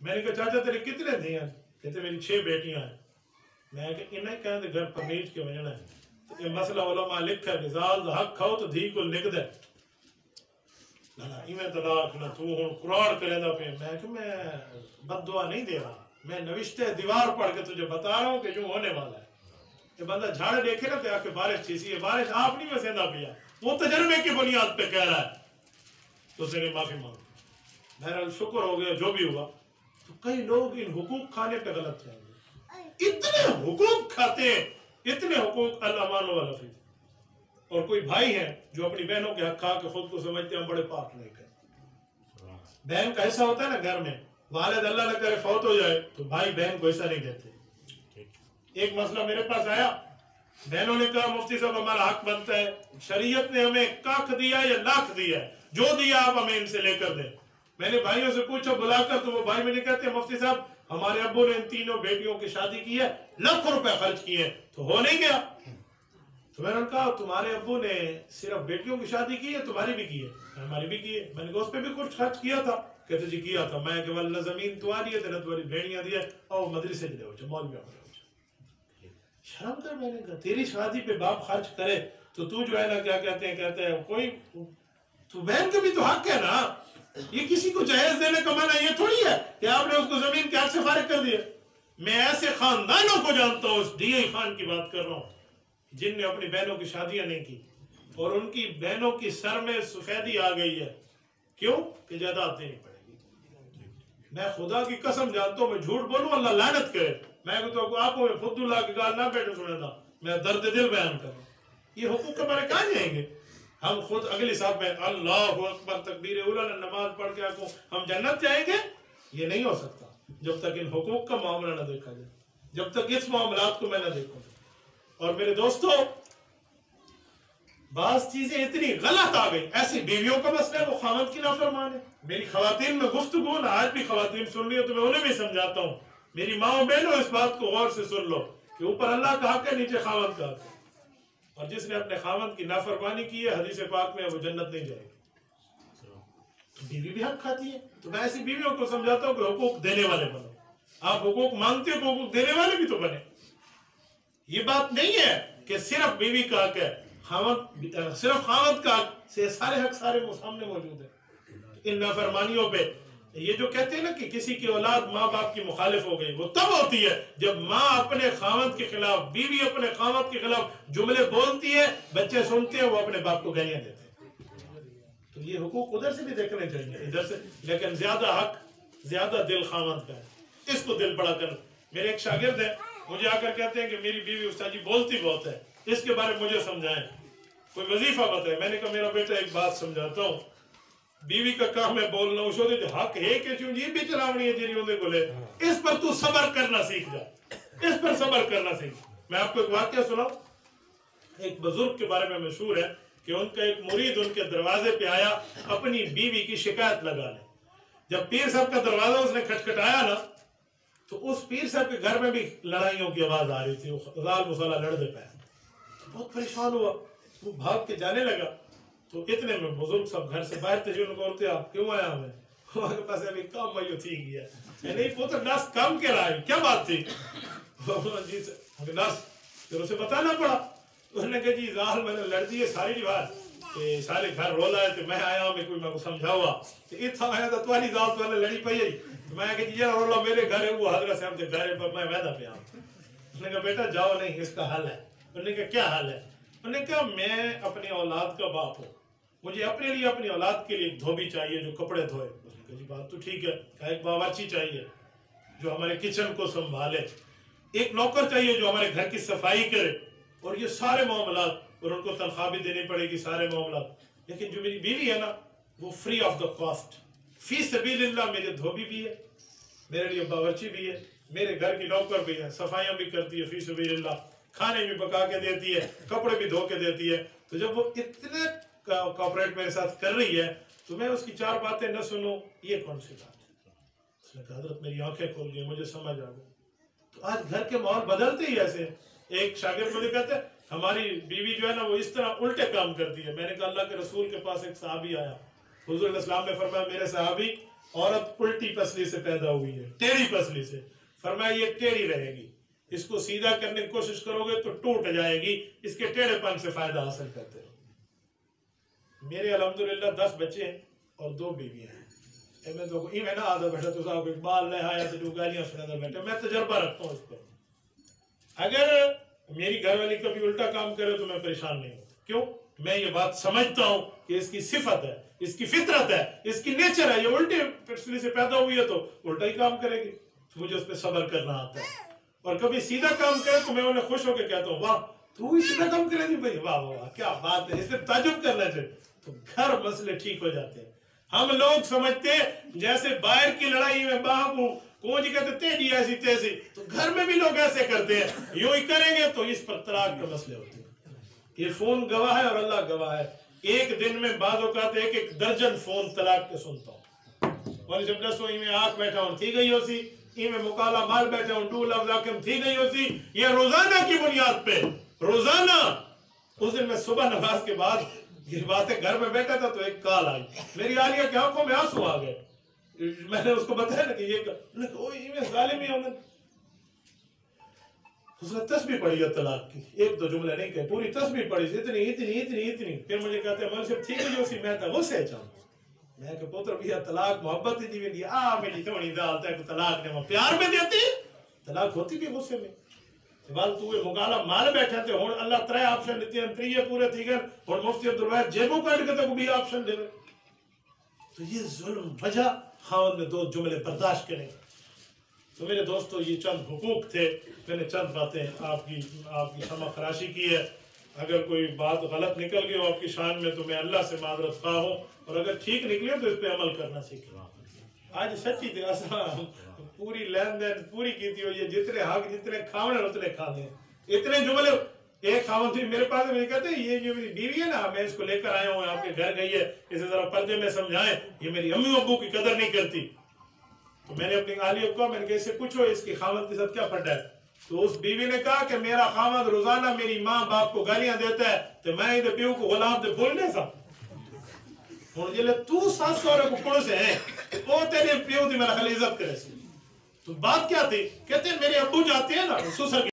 میں نے کہا چاچا تیرے کتنے دھی ہیں؟ کہتے میری 6 بیٹیاں ہیں. میں کہ انہیں کہیں گھر پمیٹ کے وجنا ہے. تو یہ مسئلہ علماء لکھا ہے کہ زال دا حق کھاؤ تو دھی کو لکھ دے. میں طلاق نہ تو ہوں قرآن کرے دا پہ. میں کہ میں بد دعا نہیں دے رہا, میں نوشتے دیوار پڑھ کے تجھے بتا رہا ہوں کہ جو ہونے والا ہے. یہ بندہ جھاڑ دیکھے نا تو آ کے بارش چیسی ہے, بارش آپ نہیں میں سیندا پیا, وہ تجربے کی بنیاد پہ کہہ رہا ہے. تو اس نے معافی مانگی. بہرحال شکر ہو گیا جو بھی ہوا. تو کئی لوگ ان حقوق کھانے پہ غلط رہیں گے. اتنے حقوق کھاتے ہیں, اتنے حقوق الامان و الفید. اور کوئی بھائی ہیں جو اپنی بہنوں کے حق کھا کے خود کو سمجھتے ہیں بڑے پاک نہیں کرتے. بہن کا حصہ ہوتا ہے نا گھر میں, والد اللہ نہ کرے فوت ہو جائے تو بھائی بہن کو حصہ نہیں دیتے. ایک مسئلہ میرے پاس آیا, بہنوں نے کہا مفتی صاحب ہمارا حق بنتا ہے, شریعت نے ہمیں کاک دیا یا لاکھ دیا ہے, جو دیا آپ ہمیں ان سے لے کر دیں. میں نے بھائیوں سے پوچھا بلا کر, تو وہ بھائی میں نے کہتے ہیں مفتی صاحب ہمارے ابو نے ان تینوں بیٹیوں کی شادی کی ہے, لاکھوں روپے خرچ کیے ہیں, تو ہو نہیں گیا. تو میں نے کہا تمہارے ابو نے صرف بیٹیوں کی شادی کی ہے, تمہاری بھی کی ہے؟ ہماری بھی کی ہے. میں نے کہا اس پہ بھی کچھ خرچ کیا تھا؟ کہتے جی کیا تھا. میں کہ واللہ زمین تمہاری ہے, تیرے تمہاری بھیڑیاں دی ہے, اور مدرسے دے ہو مولوی ہو. شرم کر. میں نے کہا تیری شادی پہ باپ خرچ کرے تو جو ہے نا کیا کہتے ہیں کوئی, تو بہن کا بھی تو حق ہے نا. یہ کسی کو جہیز دینے کا معنی یہ تھوڑی ہے کہ آپ نے اس کو زمین کے حق سے فارغ کر دیا. میں ایسے خاندانوں کو جانتا ہوں, اس ڈی آئی خان کی بات کر رہا ہوں, جن نے اپنی بہنوں کی شادیاں نہیں کی اور ان کی بہنوں کی سر میں سفیدی آ گئی ہے. کیوں؟ کہ جائیداد دینی پڑے گی. میں خدا کی قسم جانتا ہوں, میں جھوٹ بولوں اللہ لعنت کرے. میں تو آپ کو خود اللہ کی گال نہ بیٹھے سنے تھا, میں درد دل بیان کر رہا ہوں. یہ حقوق ہمارے کہاں جائیں گے؟ ہم خود اگلی صاحب میں اللہ اکبر تکبیر اولا نماز پڑھ کے آنکھوں ہم جنت جائیں گے؟ یہ نہیں ہو سکتا جب تک ان حقوق کا معاملہ نہ دیکھا جائے, جب تک اس معاملات کو میں نہ دیکھوں. اور میرے دوستو بعض چیزیں اتنی غلط آ گئی. ایسی بیویوں کا مسئلہ ہے وہ خاوند کی نافرمان ہے. میری خواتین میں گفتگو نا, آج بھی خواتین سن رہی ہو تو میں انہیں بھی سمجھاتا ہوں, میری ماں و بہنوں اس بات کو غور سے سن لو کہ اوپر اللہ کا حق ہے, نیچے خاوند کا حق ہے. اور جس نے اپنے خاوند کی نافرمانی کی ہے, حدیث پاک میں وہ جنت نہیں جائے گی. تو بیوی بھی حق کھاتی ہے. تو میں ایسی بیویوں کو سمجھاتا ہوں کہ حقوق دینے والے بنو. آپ حقوق مانگتے ہو تو حقوق دینے والے بھی تو بنے. یہ بات نہیں ہے کہ صرف بیوی کا حق ہے, صرف خاوند کا حق سے سارے حق سارے سامنے موجود ہیں. ان نافرمانیوں پہ یہ جو کہتے ہیں نا کہ کسی کی اولاد ماں باپ کی مخالف ہو گئی, وہ تب ہوتی ہے جب ماں اپنے خاوند کے خلاف, بیوی اپنے خاوند کے خلاف جملے بولتی ہے, بچے سنتے ہیں, وہ اپنے باپ کو گالیاں دیتے ہیں. تو یہ حقوق ادھر سے بھی دیکھنے چاہیے, ادھر سے. لیکن زیادہ حق زیادہ دل خاوند کا ہے, اس کو دل بڑا کر. میرے ایک شاگرد ہیں, مجھے آ کر کہتے ہیں کہ میری بیوی استاد جی بولتی بہت ہے, اس کے بارے میں مجھے سمجھائیں, کوئی وظیفہ بتائے. میں نے کہا میرا بیٹا ایک بات سمجھاتا ہوں, بیوی کا کام ہے بولنا, اس ہوتے حق ہے کہ چون یہ بھی چلاونی ہے جیری ہوندے گولے, اس پر تو صبر کرنا سیکھ جا, اس پر صبر کرنا سیکھ. میں آپ کو ایک واقعہ سناؤں. ایک بزرگ کے بارے میں مشہور ہے کہ ان کا ایک مرید ان کے دروازے پہ آیا اپنی بیوی کی شکایت لگانے. جب پیر صاحب کا دروازہ اس نے کھٹکھٹایا نا, تو اس پیر صاحب کے گھر میں بھی لڑائیوں کی آواز آ رہی تھی, وہ غال مسالہ لڑ دے پایا. بہت پریشان ہوا, وہ بھاگ کے جانے لگا. تو اتنے میں بزرگ سب گھر سے باہر تھے, ان کو بولتے آپ کیوں آیا ہمیں؟ وہاں کے پاس ابھی کام میں تھی گیا. نہیں پوتر ناس کم کے رہا ہے, کیا بات تھی؟ جی ناس پھر اسے بتانا پڑا. اس نے کہا جی زال میں نے لڑ دی ہے ساری دیوار, کہ سارے گھر رولا ہے, تو میں آیا ہوں, میں کوئی میں کو سمجھاوا, تو اتھا آیا تھا تمہاری زال تو لڑی پئی ہے. تو میں کہا جی یہ رولا میرے گھر ہے, وہ حضرت صاحب کے گھر ہے, پر میں وعدہ پہ آؤں. اس نے کہا بیٹا جاؤ نہیں, اس کا حل ہے. انہوں نے کہا کیا حل ہے؟ انہوں نے کہا میں اپنی اولاد کا باپ ہوں, مجھے اپنے لیے اپنی اولاد کے لیے ایک دھوبی چاہیے جو کپڑے دھوئے. اس نے کہا جی بات تو ٹھیک ہے. کہا ایک باورچی چاہیے جو ہمارے کچن کو سنبھالے, ایک نوکر چاہیے جو ہمارے گھر کی صفائی کرے, اور یہ سارے معاملات, اور ان کو تنخواہ بھی دینی پڑے گی, سارے معاملات. لیکن جو میری بیوی ہے نا وہ فری آف دا کاسٹ, فی سبیل اللہ میرے دھوبی بھی ہے, میرے لیے باورچی بھی ہے, میرے گھر کی نوکر بھی ہے, صفائیاں بھی کرتی ہے فی سبیل اللہ, کھانے بھی پکا کے دیتی ہے, کپڑے بھی دھو کے دیتی ہے. تو جب وہ اتنے کوپریٹ میرے ساتھ کر رہی ہے تو میں اس کی چار باتیں نہ سنوں, یہ کون سی بات ہے؟ اس نے کہا حضرت میری آنکھیں کھول گئی, مجھے سمجھ آ گئی. تو آج گھر کے ماحول بدلتے ہی ایسے. ایک شاگرد مجھے کہتے ہیں ہماری بیوی جو ہے نا وہ اس طرح الٹے کام کرتی ہے. میں نے کہا اللہ کے رسول کے پاس ایک صحابی آیا, حضور علیہ السلام نے فرمایا میرے صحابی عورت الٹی پسلی سے پیدا ہوئی ہے، ٹیڑھی پسلی سے، فرمایا یہ ٹیڑھی رہے گی، اس کو سیدھا کرنے کی کوشش کرو گے تو ٹوٹ جائے گی، اس کے ٹیڑھے پن سے فائدہ حاصل کرتے رہو۔ میرے الحمدللہ 10 بچے ہیں اور 2 بیویاں ہیں۔ میں تو میں نہ آدھا بیٹھا تو صاحب اقبال لے آیا تو گالیاں سنا بیٹھا، میں تجربہ رکھتا ہوں اس پر۔ اگر میری گھر والی کبھی الٹا کام کرے تو میں پریشان نہیں ہوتا، کیوں؟ میں یہ بات سمجھتا ہوں کہ اس کی صفت ہے، اس کی فطرت ہے، اس کی نیچر ہے، یہ الٹی پسلی سے پیدا ہوئی ہے تو الٹا ہی کام کرے گی، مجھے اس پہ صبر کرنا آتا ہے۔ اور کبھی سیدھا کام کرے تو میں انہیں خوش ہو کے کہتا ہوں واہ تو ہی سیدھا کام کرے گی بھائی، واہ واہ کیا بات ہے، اس سے تعجب کرنا چاہیے، تو گھر مسئلے ٹھیک ہو جاتے ہیں۔ ہم لوگ سمجھتے جیسے باہر کی لڑائی میں باہر کو کون جی کہتے تیجی ایسی تیزی، تو گھر میں بھی لوگ ایسے کرتے ہیں، یوں ہی کریں گے تو اس پر طلاق کے مسئلے ہوتے ہیں۔ یہ فون گواہ ہے اور اللہ گواہ ہے، ایک دن میں بعض اوقات 1 درجن فون طلاق کے سنتا ہوں۔ اور جب دسو میں آنکھ بیٹھا ہوں تھی گئی ہو سی، میں مکالا مال بیٹھا ہوں 2 لفظ آکم تھی گئی ہو سی، یہ روزانہ کی بنیاد پہ، روزانہ۔ اس دن میں صبح نماز کے بعد یہ باتیں گھر میں بیٹھا تھا تو ایک کال آئی، میری عالیہ کی آنکھوں میں آنسو آ گئے۔ میں نے اس کو بتایا نا کہ یہ ظالم ہی ہونا، اس نے تسبیح پڑھی ہے طلاق کی، 1-2 جملے نہیں کہے، پوری تسبیح پڑھی، اتنی اتنی اتنی اتنی۔ پھر مجھے کہتے ہیں مول صاحب ٹھیک ہے جو سی، میں تھا غصے چاہوں، میں کہ پوتر بھی طلاق محبت ہی دی ویندی، میری تھوڑی دال تے طلاق نے پیار میں دیتی، طلاق ہوتی بھی غصے میں۔ وال تو مقالا مال بیٹھے تھے، ہن اللہ 3 آپشن دیتے ہیں، 3 پورے تھی گئے، ہن مفتی عبدالواحد جیبوں کاٹ کے تو بھی آپشن دے۔ تو یہ ظلم وجہ خاوند میں 2 جملے برداشت کریں۔ تو میرے دوستو یہ چند حقوق تھے، میں نے چند باتیں آپ کی سما خراشی کی ہے، اگر کوئی بات غلط نکل گئی ہو آپ کی شان میں تو میں اللہ سے معذرت خواہ ہوں، اور اگر ٹھیک نکلی ہو تو اس پہ عمل کرنا سیکھیں۔ آج سچی تھی اصلا پوری لین دین پوری کی تھی، یہ جتنے حق جتنے کھاونے اتنے کھانے، اتنے جملے۔ ایک خاوند تھی میرے پاس، مجھے کہتے ہیں یہ جو میری بیوی ہے نا، میں اس کو لے کر آیا ہوں آپ کے گھر گئی ہے، اسے ذرا پردے میں سمجھائیں، یہ میری امی ابو کی قدر نہیں کرتی۔ تو میں نے اپنی اہلیہ کو میں نے کہا اس سے پوچھو اس کی خاوند کے ساتھ کیا فرق ہے؟ تو اس بیوی نے کہا کہ میرا خاوند روزانہ میری ماں باپ کو گالیاں دیتا ہے تو میں ادھر پیو کو غلام دے بھول نہیں سا ہوں جلے تو ساس سورے کو پڑھ سے ہیں وہ تیرے پیو دی میرا خلی عزت کرے سی۔ تو بات کیا تھی؟ کہتے ہیں میرے ابو جاتے ہیں نا سسر